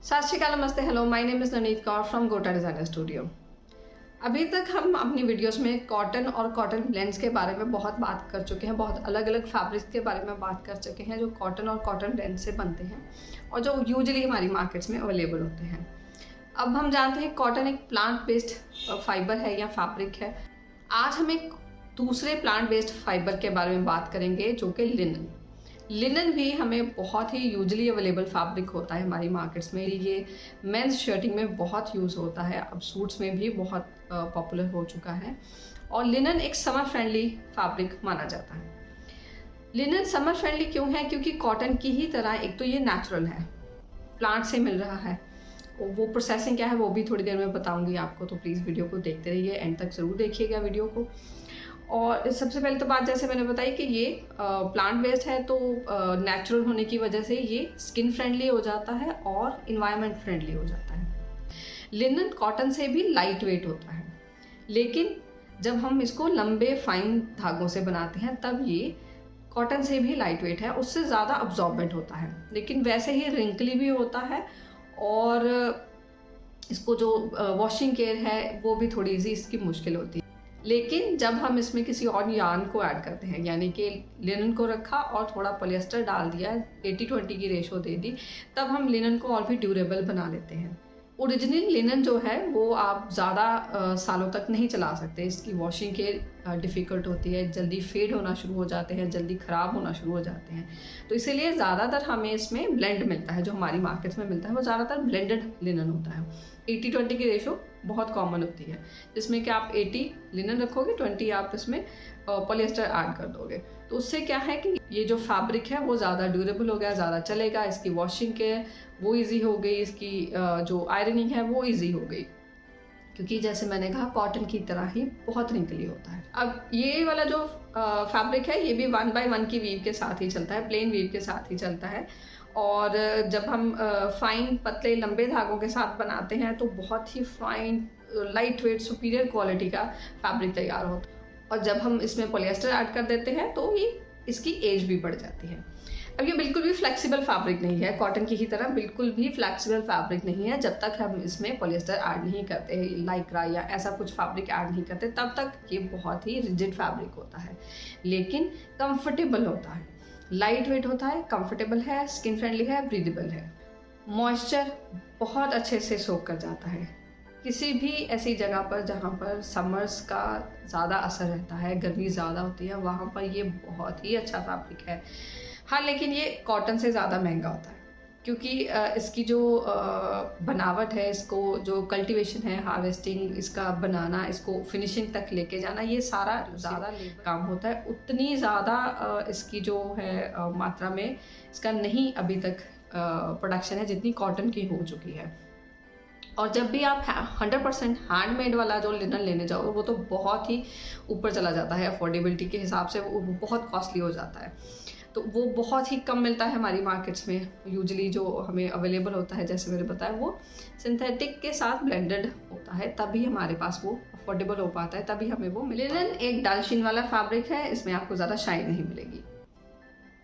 सत श्रीकाल, नमस्ते, hello, my name is Navneet Kaur from गोटा डिज़ाइनर स्टूडियो। अभी तक हम अपनी वीडियोस में कॉटन और कॉटन ब्लेंड्स के बारे में बहुत बात कर चुके हैं, बहुत अलग अलग फैब्रिक्स के बारे में बात कर चुके हैं जो कॉटन और कॉटन ब्लेंड से बनते हैं और जो यूजुअली हमारी मार्केट्स में अवेलेबल होते हैं। अब हम जानते हैं कॉटन एक प्लांट बेस्ड फाइबर है या फैब्रिक है। आज हम एक दूसरे प्लांट बेस्ड फाइबर के बारे में बात करेंगे जो कि लिनन भी हमें बहुत ही यूजली अवेलेबल फैब्रिक होता है हमारी मार्केट्स में। ये मेंस शर्टिंग में बहुत यूज़ होता है, अब सूट्स में भी बहुत पॉपुलर हो चुका है और लिनन एक समर फ्रेंडली फैब्रिक माना जाता है। लिनन समर फ्रेंडली क्यों है? क्योंकि कॉटन की ही तरह एक तो ये नेचुरल है, प्लांट से मिल रहा है। वो प्रोसेसिंग क्या है वो भी थोड़ी देर में बताऊंगी आपको, तो प्लीज़ वीडियो को देखते रहिए, एंड तक ज़रूर देखिएगा वीडियो को। और सबसे पहले तो बात जैसे मैंने बताई कि ये प्लांट बेस्ड है, तो नेचुरल होने की वजह से ये स्किन फ्रेंडली हो जाता है और इन्वायरमेंट फ्रेंडली हो जाता है। लिनन कॉटन से भी लाइट वेट होता है, लेकिन जब हम इसको लंबे फाइन धागों से बनाते हैं तब ये कॉटन से भी लाइट वेट है, उससे ज़्यादा अब्जॉर्बेंट होता है, लेकिन वैसे ही रिंकली भी होता है और इसको जो वॉशिंग केयर है वो भी थोड़ी सी इसकी मुश्किल होती है। लेकिन जब हम इसमें किसी और यार्न को ऐड करते हैं, यानी कि लिनन को रखा और थोड़ा पॉलिएस्टर डाल दिया, 80-20 की रेशो दे दी, तब हम लिनन को और भी ड्यूरेबल बना लेते हैं। ओरिजिनल लिनन जो है वो आप ज़्यादा सालों तक नहीं चला सकते, इसकी वॉशिंग केयर डिफ़िकल्ट होती है, जल्दी फेड होना शुरू हो जाते हैं, जल्दी ख़राब होना शुरू हो जाते हैं। तो इसीलिए ज़्यादातर हमें इसमें ब्लेंड मिलता है, जो हमारी मार्केट्स में मिलता है वो ज़्यादातर ब्लेंडेड लिनन होता है। 80-20 की रेशो बहुत कॉमन होती है, जिसमें कि आप 80 लिनन रखोगे, 20 आप इसमें पॉलिएस्टर ऐड कर दोगे। तो उससे क्या है कि ये जो फैब्रिक है वो ज़्यादा ड्यूरेबल हो गया, ज़्यादा चलेगा, इसकी वॉशिंग केयर वो इजी हो गई, इसकी जो आयरनिंग है वो इजी हो गई, क्योंकि जैसे मैंने कहा कॉटन की तरह ही बहुत रिंकली होता है। अब ये वाला जो फैब्रिक है ये भी 1 by 1 की वीव के साथ ही चलता है, प्लेन वीव के साथ ही चलता है। और जब हम फाइन पतले लंबे धागों के साथ बनाते हैं तो बहुत ही fine light weight superior quality का फैब्रिक तैयार होता है, और जब हम इसमें पॉलिएस्टर ऐड कर देते हैं तो ये इसकी एज भी बढ़ जाती है। अब ये बिल्कुल भी फ्लेक्सिबल फैब्रिक नहीं है, कॉटन की ही तरह बिल्कुल भी फ्लेक्सिबल फैब्रिक नहीं है। जब तक हम इसमें पॉलिएस्टर ऐड नहीं करते, लाइक्रा या ऐसा कुछ फैब्रिक ऐड नहीं करते, तब तक ये बहुत ही रिजिड फैब्रिक होता है, लेकिन कंफर्टेबल होता है, लाइट वेट होता है, कंफर्टेबल है, स्किन फ्रेंडली है, ब्रीदेबल है। मॉइस्चर बहुत अच्छे से सोक कर जाता है किसी भी ऐसी जगह पर जहाँ पर समर्स का ज़्यादा असर रहता है, गर्मी ज़्यादा होती है, वहाँ पर ये बहुत ही अच्छा फैब्रिक है। हाँ, लेकिन ये कॉटन से ज़्यादा महंगा होता है, क्योंकि इसकी जो बनावट है, इसको जो कल्टीवेशन है, हार्वेस्टिंग, इसका बनाना, इसको फिनिशिंग तक लेके जाना, ये सारा ज़्यादा काम होता है। उतनी ज़्यादा इसकी जो है मात्रा में इसका नहीं अभी तक प्रोडक्शन है जितनी कॉटन की हो चुकी है। और जब भी आप 100% हैंडमेड वाला जो लिनन लेने जाओगे वो तो बहुत ही ऊपर चला जाता है, अफोर्डेबिलिटी के हिसाब से वो बहुत कॉस्टली हो जाता है, तो वो बहुत ही कम मिलता है हमारी मार्केट्स में। यूजुअली जो हमें अवेलेबल होता है, जैसे मैंने बताया, वो सिंथेटिक के साथ ब्लेंडेड होता है, तभी हमारे पास वो अफोर्डेबल हो पाता है, तभी हमें वो मिले। लिनन एक डल शीन वाला फैब्रिक है, इसमें आपको ज़्यादा शाइन नहीं मिलेगी।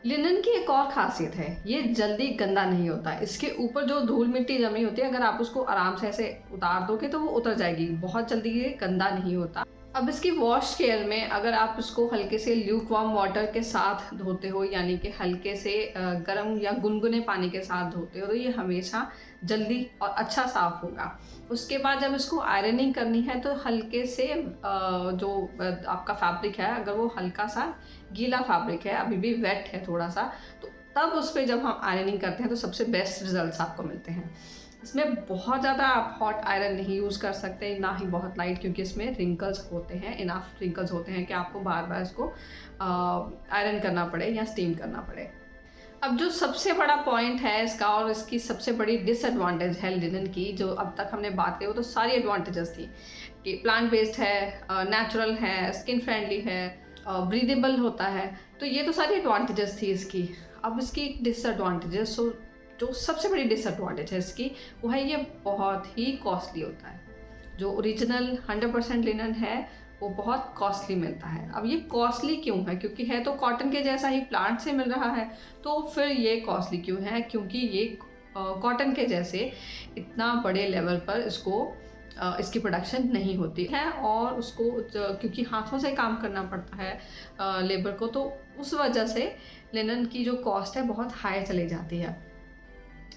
लिनन की एक और खासियत है, ये जल्दी गंदा नहीं होता। इसके ऊपर जो धूल मिट्टी जमी होती है, अगर आप उसको आराम से ऐसे उतार दोगे तो वो उतर जाएगी, बहुत जल्दी ये गंदा नहीं होता। अब इसकी वॉश केयर में अगर आप इसको हल्के से ल्यूक वार्म वाटर के साथ धोते हो, यानी कि हल्के से गर्म या गुनगुने पानी के साथ धोते हो, तो ये हमेशा जल्दी और अच्छा साफ होगा। उसके बाद जब इसको आयरनिंग करनी है तो हल्के से जो आपका फैब्रिक है, अगर वो हल्का सा गीला फैब्रिक है, अभी भी वेट है थोड़ा सा, तो तब उस पर जब हम आयरनिंग करते हैं तो सबसे बेस्ट रिजल्ट्स आपको मिलते हैं। इसमें बहुत ज़्यादा आप हॉट आयरन नहीं यूज़ कर सकते, ना ही बहुत लाइट, क्योंकि इसमें रिंकल्स होते हैं, इनफ रिंकल्स होते हैं कि आपको बार बार इसको आयरन करना पड़े या स्टीम करना पड़े। अब जो सबसे बड़ा पॉइंट है इसका और इसकी सबसे बड़ी डिसएडवांटेज है लिनन की, जो अब तक हमने बात की, वो तो सारी एडवांटेजेस थी कि प्लांट बेस्ड है, नेचुरल है, स्किन फ्रेंडली है, ब्रीदेबल होता है, तो ये तो सारी एडवांटेजेस थी इसकी। अब इसकी डिसएडवांटेजेस, जो सबसे बड़ी डिसएडवांटेज है इसकी, वो है ये बहुत ही कॉस्टली होता है। जो ओरिजिनल 100% लिनन है वो बहुत कॉस्टली मिलता है। अब ये कॉस्टली क्यों है? क्योंकि है तो कॉटन के जैसा ही, प्लांट से मिल रहा है, तो फिर ये कॉस्टली क्यों है? क्योंकि ये कॉटन के जैसे इतना बड़े लेवल पर इसकी प्रोडक्शन नहीं होती है, और उसको क्योंकि हाथों से काम करना पड़ता है लेबर को, तो उस वजह से लिनन की जो कॉस्ट है बहुत हाई चली जाती है।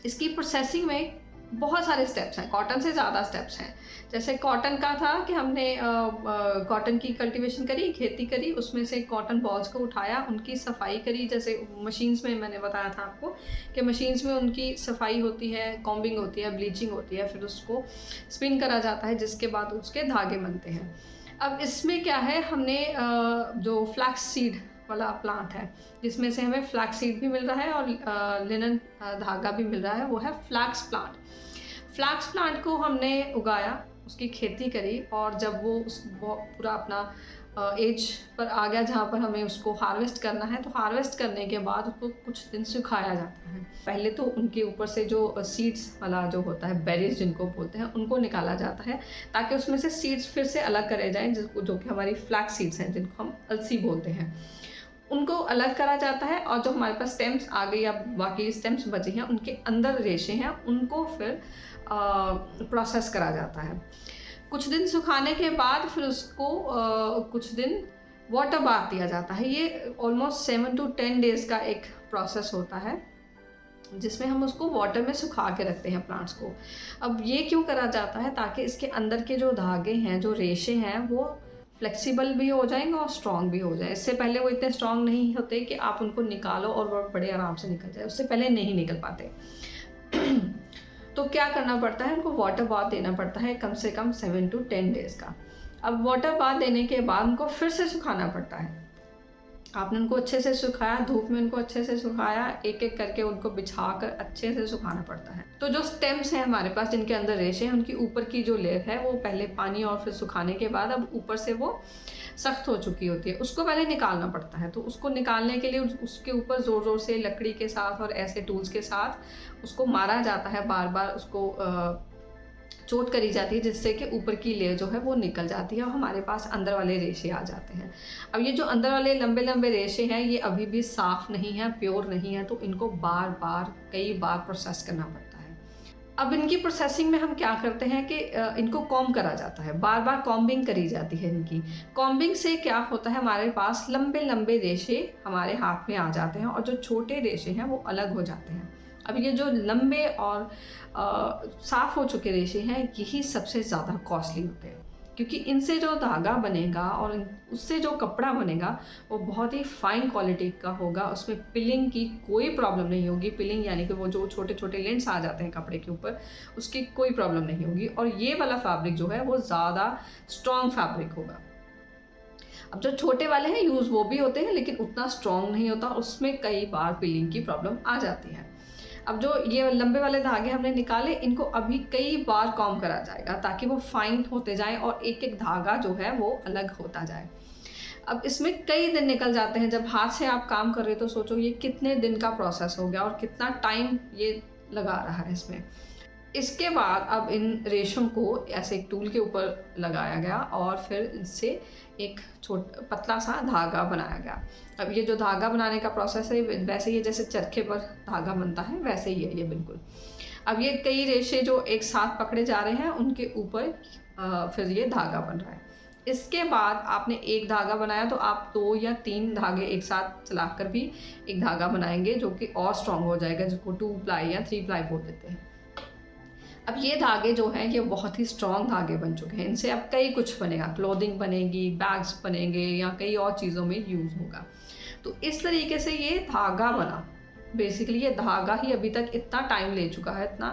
इसकी प्रोसेसिंग में बहुत सारे स्टेप्स हैं, कॉटन से ज़्यादा स्टेप्स हैं। जैसे कॉटन का था कि हमने कॉटन की कल्टीवेशन करी, खेती करी, उसमें से कॉटन बॉल्स को उठाया, उनकी सफाई करी। जैसे मशीन्स में मैंने बताया था आपको कि मशीन्स में उनकी सफाई होती है, कॉम्बिंग होती है, ब्लीचिंग होती है, फिर उसको स्पिन करा जाता है, जिसके बाद उसके धागे बनते हैं। अब इसमें क्या है, हमने जो फ्लैक्स सीड वाला प्लांट है, जिसमें से हमें फ्लैक्स सीड भी मिल रहा है और लिनन धागा भी मिल रहा है, वो है फ्लैक्स प्लांट। फ्लैक्स प्लांट को हमने उगाया, उसकी खेती करी, और जब वो पूरा अपना एज पर आ गया जहाँ पर हमें उसको हार्वेस्ट करना है, तो हार्वेस्ट करने के बाद उसको कुछ दिन सुखाया जाता है। पहले तो उनके ऊपर से जो सीड्स वाला जो होता है, बेरीज जिनको बोलते हैं, उनको निकाला जाता है, ताकि उसमें से सीड्स फिर से अलग करे जाएँ, जो कि हमारी फ्लैक्स सीड्स हैं, जिनको हम अलसी बोलते हैं, उनको अलग करा जाता है। और जो हमारे पास स्टेम्स आ गई या बाकी स्टेम्स बचे हैं, उनके अंदर रेशे हैं, उनको फिर प्रोसेस करा जाता है। कुछ दिन सुखाने के बाद फिर उसको कुछ दिन वाटर बाथ दिया जाता है। ये ऑलमोस्ट 7 to 10 डेज़ का एक प्रोसेस होता है, जिसमें हम उसको वाटर में सुखा के रखते हैं प्लांट्स को। अब ये क्यों करा जाता है, ताकि इसके अंदर के जो धागे हैं, जो रेशे हैं, वो फ्लेक्सिबल भी हो जाएंगे और स्ट्रॉन्ग भी हो जाए। इससे पहले वो इतने स्ट्रॉन्ग नहीं होते कि आप उनको निकालो और वो बड़े आराम से निकल जाए, उससे पहले नहीं निकल पाते। तो क्या करना पड़ता है, उनको वाटर बाथ देना पड़ता है, कम से कम 7 to 10 डेज़ का। अब वाटर बाथ देने के बाद उनको फिर से सुखाना पड़ता है। आपने उनको अच्छे से सुखाया, धूप में उनको अच्छे से सुखाया, एक एक करके उनको बिछाकर अच्छे से सुखाना पड़ता है। तो जो स्टेम्स हैं हमारे पास, जिनके अंदर रेशे हैं, उनकी ऊपर की जो लेयर है, वो पहले पानी और फिर सुखाने के बाद अब ऊपर से वो सख्त हो चुकी होती है, उसको पहले निकालना पड़ता है। तो उसको निकालने के लिए उसके ऊपर ज़ोर ज़ोर से लकड़ी के साथ और ऐसे टूल्स के साथ उसको मारा जाता है, बार बार उसको चोट करी जाती है, जिससे कि ऊपर की लेयर जो है वो निकल जाती है और हमारे पास अंदर वाले रेशे आ जाते हैं। अब ये जो अंदर वाले लंबे लंबे रेशे हैं, ये अभी भी साफ़ नहीं है, प्योर नहीं है, तो इनको बार बार कई बार प्रोसेस करना पड़ता है। अब इनकी प्रोसेसिंग में हम क्या करते हैं कि इनको कॉम्ब करा जाता है, बार बार कॉम्बिंग करी जाती है। इनकी कॉम्बिंग से क्या होता है, हमारे पास लंबे लंबे रेशे हमारे हाथ में आ जाते हैं और जो छोटे रेशे हैं वो अलग हो जाते हैं। अब ये जो लंबे और साफ़ हो चुके रेशे हैं, यही सबसे ज़्यादा कॉस्टली होते हैं, क्योंकि इनसे जो धागा बनेगा और उससे जो कपड़ा बनेगा वो बहुत ही फाइन क्वालिटी का होगा। उसमें पिलिंग की कोई प्रॉब्लम नहीं होगी। पिलिंग यानी कि वो जो छोटे छोटे लेंट्स आ जाते हैं कपड़े के ऊपर, उसकी कोई प्रॉब्लम नहीं होगी। और ये वाला फैब्रिक जो है वो ज़्यादा स्ट्रॉन्ग फैब्रिक होगा। अब जो छोटे वाले हैं यूज़ वो भी होते हैं, लेकिन उतना स्ट्रॉन्ग नहीं होता, उसमें कई बार पिलिंग की प्रॉब्लम आ जाती है। अब जो ये लंबे वाले धागे हमने निकाले, इनको अभी कई बार कॉम्ब करा जाएगा, ताकि वो फाइन होते जाएं और एक एक धागा जो है वो अलग होता जाए। अब इसमें कई दिन निकल जाते हैं। जब हाथ से आप काम कर रहे हो तो सोचो ये कितने दिन का प्रोसेस हो गया और कितना टाइम ये लगा रहा है इसमें। इसके बाद अब इन रेशों को ऐसे एक टूल के ऊपर लगाया गया और फिर इससे एक पतला सा धागा बनाया गया। अब ये जो धागा बनाने का प्रोसेस है, वैसे ही जैसे चरखे पर धागा बनता है वैसे ही है ये बिल्कुल। अब ये कई रेशे जो एक साथ पकड़े जा रहे हैं, उनके ऊपर फिर ये धागा बन रहा है। इसके बाद आपने एक धागा बनाया तो आप 2 या 3 धागे एक साथ चलाकर भी एक धागा बनाएंगे, जो कि और स्ट्रॉन्ग हो जाएगा, जिसको 2 प्लाई या 3 प्लाई बोल देते हैं। अब ये धागे जो हैं ये बहुत ही स्ट्रॉन्ग धागे बन चुके हैं। इनसे अब कई कुछ बनेगा, क्लोथिंग बनेगी, बैग्स बनेंगे या कई और चीज़ों में यूज़ होगा। तो इस तरीके से ये धागा बना। बेसिकली ये धागा ही अभी तक इतना टाइम ले चुका है, इतना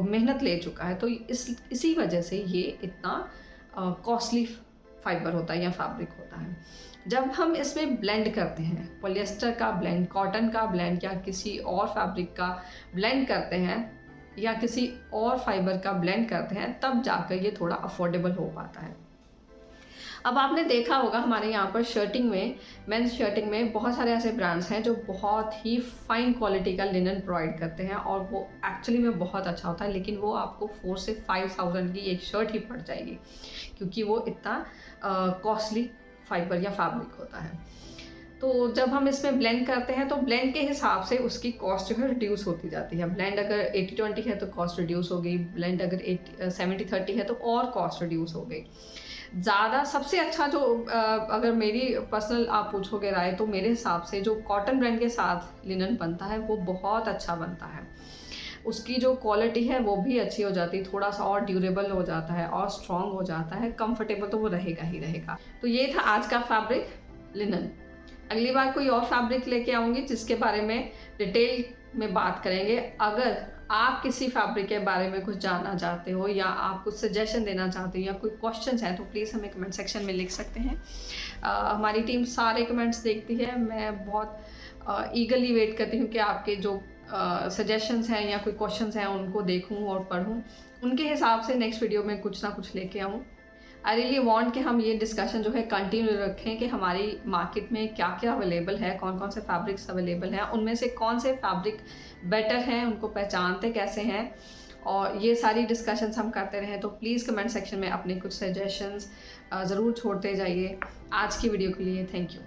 मेहनत ले चुका है, तो इसी वजह से ये इतना कॉस्टली फाइबर होता है या फैब्रिक होता है। जब हम इसमें ब्लेंड करते हैं, पॉलिएस्टर का ब्लेंड, कॉटन का ब्लेंड या किसी और फैब्रिक का ब्लेंड करते हैं या किसी और फाइबर का ब्लेंड करते हैं, तब जाकर ये थोड़ा अफोर्डेबल हो पाता है। अब आपने देखा होगा हमारे यहाँ पर शर्टिंग में, मेंस शर्टिंग में बहुत सारे ऐसे ब्रांड्स हैं जो बहुत ही फाइन क्वालिटी का लिनन प्रोवाइड करते हैं और वो एक्चुअली में बहुत अच्छा होता है, लेकिन वो आपको 4 से 5,000 की एक शर्ट ही पड़ जाएगी, क्योंकि वो इतना कॉस्टली फाइबर या फैब्रिक होता है। तो जब हम इसमें ब्लेंड करते हैं तो ब्लेंड के हिसाब से उसकी कॉस्ट जो है रिड्यूस होती जाती है। ब्लेंड अगर 80-20 है तो कॉस्ट रिड्यूस हो गई, ब्लेंड अगर 70-30 है तो और कॉस्ट रिड्यूस हो गई। ज़्यादा सबसे अच्छा जो अगर मेरी पर्सनल आप पूछोगे राय, तो मेरे हिसाब से जो कॉटन ब्लेंड के साथ लिनन बनता है वो बहुत अच्छा बनता है। उसकी जो क्वालिटी है वो भी अच्छी हो जाती है, थोड़ा सा और ड्यूरेबल हो जाता है और स्ट्रॉन्ग हो जाता है, कंफर्टेबल तो वो रहेगा ही रहेगा। तो ये था आज का फैब्रिक लिनन। अगली बार कोई और फैब्रिक लेके आऊँगी जिसके बारे में डिटेल में बात करेंगे। अगर आप किसी फैब्रिक के बारे में कुछ जानना चाहते हो या आप कुछ सजेशन देना चाहते हो या कोई क्वेश्चंस हैं तो प्लीज़ हमें कमेंट सेक्शन में लिख सकते हैं। हमारी टीम सारे कमेंट्स देखती है। मैं बहुत ईगरली वेट करती हूँ कि आपके जो सजेशंस हैं या कोई क्वेश्चंस हैं उनको देखूँ और पढ़ूँ, उनके हिसाब से नेक्स्ट वीडियो में कुछ ना कुछ लेके आऊँ। आई रियली वांट कि हम ये डिस्कशन जो है कंटिन्यू रखें कि हमारी मार्केट में क्या क्या अवेलेबल है, कौन कौन से फैब्रिक्स अवेलेबल हैं, उनमें से कौन से फैब्रिक बेटर हैं, उनको पहचानते कैसे हैं, और ये सारी डिस्कशंस हम करते रहें। तो प्लीज़ कमेंट सेक्शन में अपने कुछ सजेशंस ज़रूर छोड़ते जाइए। आज की वीडियो के लिए थैंक यू।